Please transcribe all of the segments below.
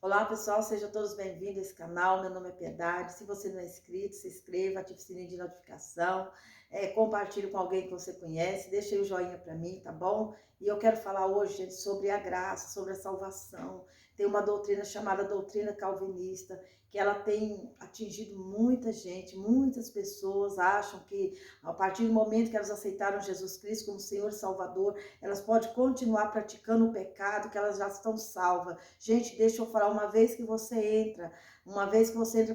Olá pessoal, sejam todos bem-vindos a esse canal. Meu nome é Piedade. Se você não é inscrito, se inscreva, ative o sininho de notificação, compartilhe com alguém que você conhece, deixa aí o joinha para mim, tá bom? E eu quero falar hoje, gente, sobre a graça, sobre a salvação. Tem uma doutrina chamada doutrina calvinista, que ela tem atingido muita gente, muitas pessoas acham que a partir do momento que elas aceitaram Jesus Cristo como Senhor e Salvador, elas podem continuar praticando o pecado, que elas já estão salvas. Gente, deixa eu falar, uma vez que você entra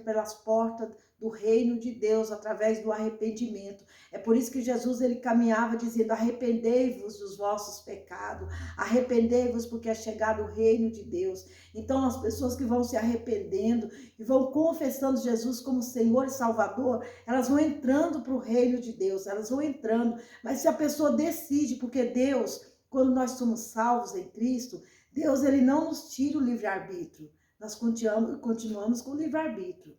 pelas portas do reino de Deus, através do arrependimento. É por isso que Jesus, ele caminhava dizendo, arrependei-vos dos vossos pecados, arrependei-vos porque é chegado o reino de Deus. Então, as pessoas que vão se arrependendo e vão confessando Jesus como Senhor e Salvador, elas vão entrando para o reino de Deus, elas vão entrando. Mas se a pessoa decide, porque Deus, quando nós somos salvos em Cristo, Deus, ele não nos tira o livre-arbítrio. Nós continuamos com o livre-arbítrio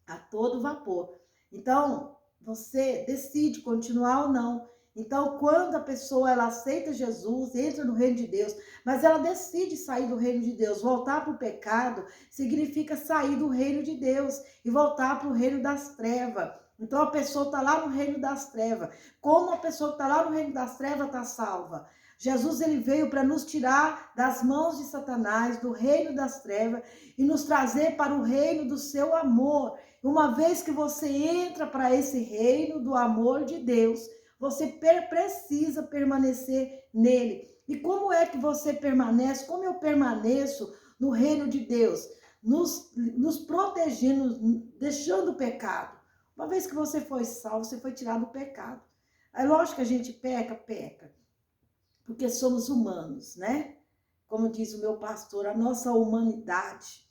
a todo vapor. Então, você decide continuar ou não. Então, quando a pessoa ela aceita Jesus, entra no reino de Deus, mas ela decide sair do reino de Deus, voltar para o pecado, significa sair do reino de Deus e voltar para o reino das trevas. Então, a pessoa está lá no reino das trevas. Como a pessoa que está lá no reino das trevas está salva? Jesus, ele veio para nos tirar das mãos de Satanás, do reino das trevas, e nos trazer para o reino do seu amor. Uma vez que você entra para esse reino do amor de Deus, você precisa permanecer nele. E como é que você permanece? Como eu permaneço no reino de Deus? Nos protegendo, deixando o pecado. Uma vez que você foi salvo, você foi tirado do pecado. É lógico que a gente peca, porque somos humanos, né? Como diz o meu pastor, a nossa humanidade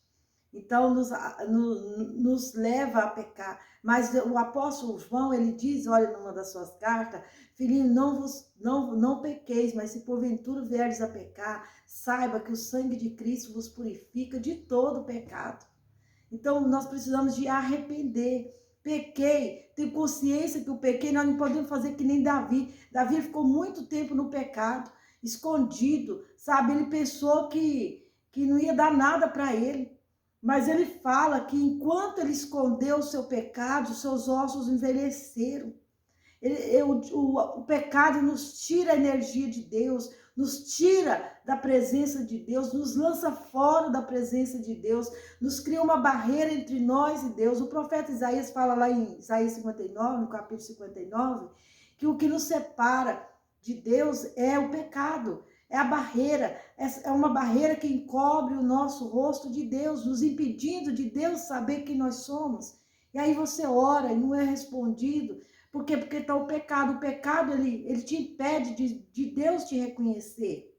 então nos leva a pecar. Mas o apóstolo João, ele diz, olha numa das suas cartas, filhinho, não pequeis, mas se porventura vieres a pecar, saiba que o sangue de Cristo vos purifica de todo pecado. Então nós precisamos de arrepender. Pequei, tenho consciência que eu pequei, nós não podemos fazer que nem Davi. Davi ficou muito tempo no pecado, escondido, sabe? Ele pensou que não ia dar nada para ele. Mas ele fala que enquanto ele escondeu o seu pecado, os seus ossos envelheceram. O pecado nos tira a energia de Deus, nos tira da presença de Deus, nos lança fora da presença de Deus, nos cria uma barreira entre nós e Deus. O profeta Isaías fala lá em Isaías 59, no capítulo 59, que o que nos separa de Deus é o pecado. É a barreira, é uma barreira que encobre o nosso rosto de Deus, nos impedindo de Deus saber quem nós somos. E aí você ora e não é respondido. Por quê? Porque está o pecado. O pecado, ele te impede de Deus te reconhecer.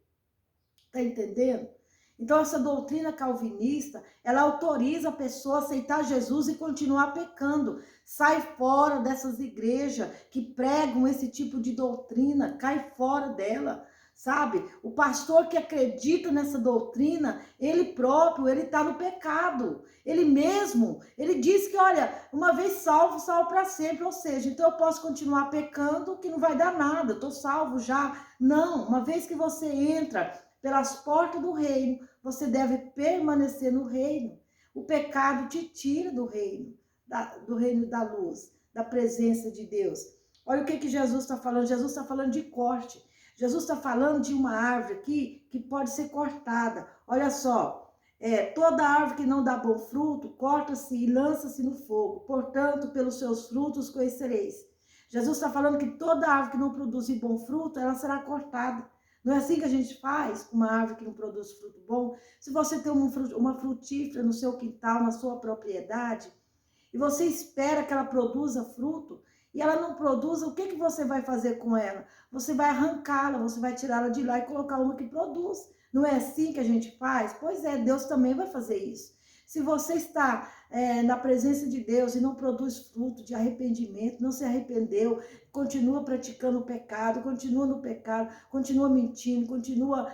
Está entendendo? Então, essa doutrina calvinista, ela autoriza a pessoa a aceitar Jesus e continuar pecando. Sai fora dessas igrejas que pregam esse tipo de doutrina, cai fora dela. Sabe? O pastor que acredita nessa doutrina, ele próprio, ele está no pecado. Ele mesmo, ele diz que, olha, uma vez salvo, salvo para sempre. Ou seja, então eu posso continuar pecando que não vai dar nada, eu estou salvo já. Não, uma vez que você entra pelas portas do reino, você deve permanecer no reino. O pecado te tira do reino da luz, da presença de Deus. Olha o que Jesus está falando. Jesus está falando de corte. Jesus está falando de uma árvore aqui que pode ser cortada. Olha só, toda árvore que não dá bom fruto, corta-se e lança-se no fogo. Portanto, pelos seus frutos conhecereis. Jesus está falando que toda árvore que não produz bom fruto, ela será cortada. Não é assim que a gente faz com uma árvore que não produz fruto bom? Se você tem uma frutífera no seu quintal, na sua propriedade, e você espera que ela produza fruto, e ela não produz, o que você vai fazer com ela? Você vai arrancá-la, você vai tirá-la de lá e colocar uma que produz. Não é assim que a gente faz? Pois é, Deus também vai fazer isso. Se você está na presença de Deus e não produz fruto de arrependimento, não se arrependeu, continua praticando o pecado, continua no pecado, continua mentindo, continua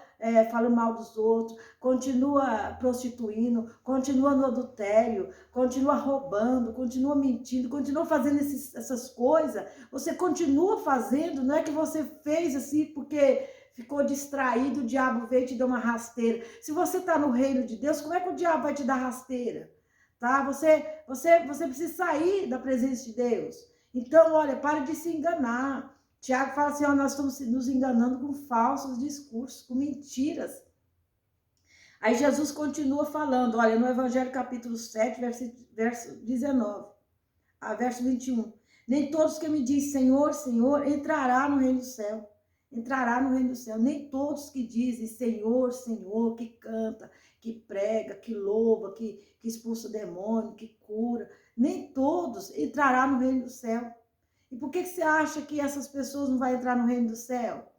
falando mal dos outros, continua prostituindo, continua no adultério, continua roubando, continua mentindo, continua fazendo essas coisas, você continua fazendo, não é que você fez assim porque ficou distraído, o diabo veio e te deu uma rasteira. Se você está no reino de Deus, como é que o diabo vai te dar rasteira? Tá? Você precisa sair da presença de Deus. Então, olha, pare de se enganar. Tiago fala assim, ó, nós estamos nos enganando com falsos discursos, com mentiras. Aí Jesus continua falando, olha, no Evangelho capítulo 7, verso 19, verso 21. Nem todos que me dizem Senhor, Senhor, entrará no reino do céu. Entrará no reino do céu. Nem todos que dizem Senhor, Senhor, que canta, que prega, que louva, que expulsa o demônio, que cura. Nem todos entrará no reino do céu. E por que você acha que essas pessoas não vão entrar no reino do céu?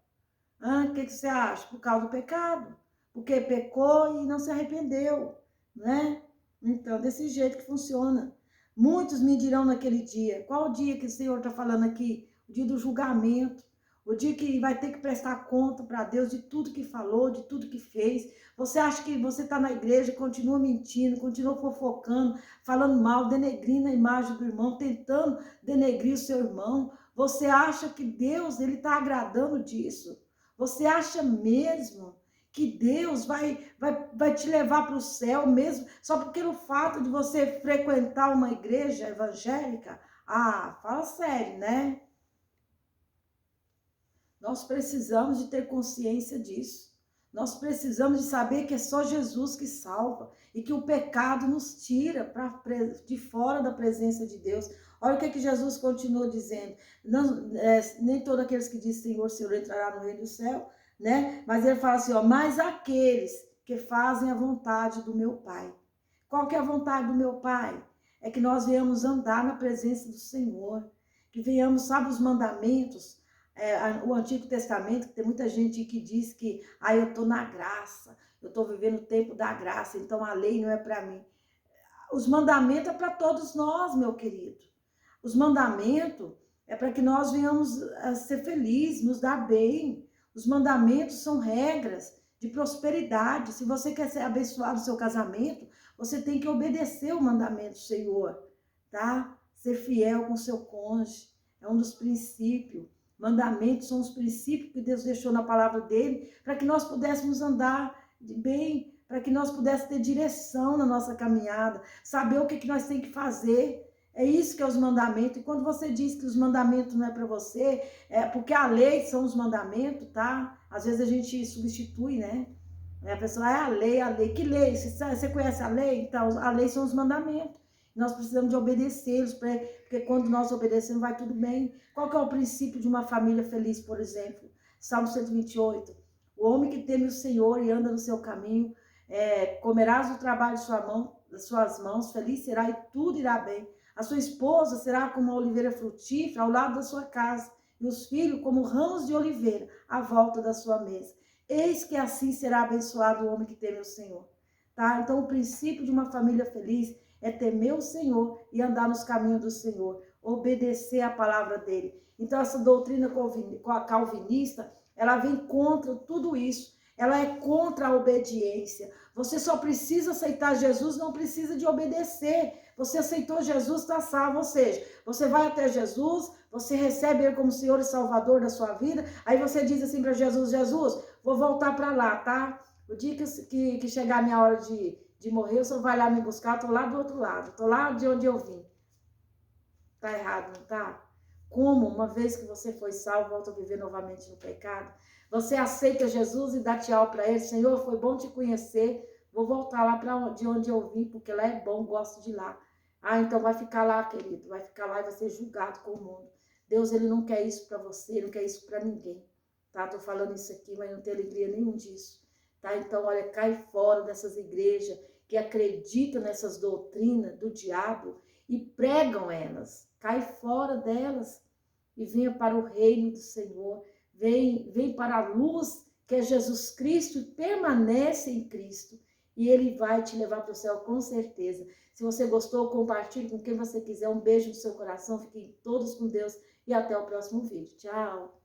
O que você acha? Por causa do pecado. Porque pecou e não se arrependeu, né? Então, desse jeito que funciona. Muitos me dirão naquele dia. Qual o dia que o Senhor está falando aqui? O dia do julgamento. O dia que vai ter que prestar conta para Deus de tudo que falou, de tudo que fez. Você acha que você está na igreja, continua mentindo, continua fofocando, falando mal, denegrindo a imagem do irmão, tentando denegrir o seu irmão. Você acha que Deus está agradando disso? Você acha mesmo que Deus vai te levar para o céu mesmo, só porque no fato de você frequentar uma igreja evangélica? Ah, fala sério, né? Nós precisamos de ter consciência disso. Nós precisamos de saber que é só Jesus que salva e que o pecado nos tira de fora da presença de Deus. Olha o que Jesus continua dizendo. Não, nem todos aqueles que dizem Senhor, Senhor entrará no reino do céu, né? Mas ele fala assim, ó, mas aqueles que fazem a vontade do meu Pai. Qual que é a vontade do meu Pai? É que nós venhamos andar na presença do Senhor, que venhamos, sabe, os mandamentos, o Antigo Testamento, que tem muita gente que diz que eu estou na graça, eu estou vivendo o tempo da graça, então a lei não é para mim. Os mandamentos é para todos nós, meu querido. Os mandamentos é para que nós venhamos a ser felizes, nos dar bem. Os mandamentos são regras de prosperidade. Se você quer ser abençoado no seu casamento, você tem que obedecer o mandamento do Senhor, tá? Ser fiel com o seu cônjuge, é um dos princípios. Mandamentos são os princípios que Deus deixou na palavra dele, para que nós pudéssemos andar bem, para que nós pudéssemos ter direção na nossa caminhada, saber o que nós temos que fazer. É isso que é os mandamentos. E quando você diz que os mandamentos não é para você, é porque a lei são os mandamentos, tá? Às vezes a gente substitui, né? A pessoa é a lei. Que lei? Você conhece a lei? Então, a lei são os mandamentos. Nós precisamos de obedecê-los, porque quando nós obedecemos vai tudo bem. Qual que é o princípio de uma família feliz, por exemplo? Salmo 128. O homem que teme o Senhor e anda no seu caminho, comerás o trabalho de suas mãos, feliz será e tudo irá bem. A sua esposa será como uma oliveira frutífera ao lado da sua casa, e os filhos como ramos de oliveira à volta da sua mesa. Eis que assim será abençoado o homem que teme o Senhor. Tá? Então, o princípio de uma família feliz é temer o Senhor e andar nos caminhos do Senhor, obedecer a palavra dele. Então, essa doutrina calvinista, ela vem contra tudo isso. Ela é contra a obediência. Você só precisa aceitar Jesus, não precisa de obedecer. Você aceitou Jesus, está salvo. Ou seja, você vai até Jesus, você recebe ele como Senhor e Salvador da sua vida, aí você diz assim para Jesus, Jesus, vou voltar para lá, tá? O dia que chegar a minha hora de morrer, o Senhor vai lá me buscar, estou lá do outro lado, estou lá de onde eu vim. Tá errado, não tá? Como, uma vez que você foi salvo, volta a viver novamente no pecado? Você aceita Jesus e dá tchau para ele. Senhor, foi bom te conhecer. Vou voltar lá de onde eu vim, porque lá é bom, gosto de lá. Então vai ficar lá, querido. Vai ficar lá e vai ser julgado com o mundo. Deus, ele não quer isso para você, não quer isso para ninguém. Tá? Tô falando isso aqui, mas não tem alegria nenhum disso. Tá? Então, olha, cai fora dessas igrejas que acreditam nessas doutrinas do diabo e pregam elas. Cai fora delas e venha para o reino do Senhor. Vem para a luz que é Jesus Cristo e permanece em Cristo. E ele vai te levar para o céu com certeza. Se você gostou, compartilhe com quem você quiser. Um beijo no seu coração. Fiquem todos com Deus e até o próximo vídeo. Tchau!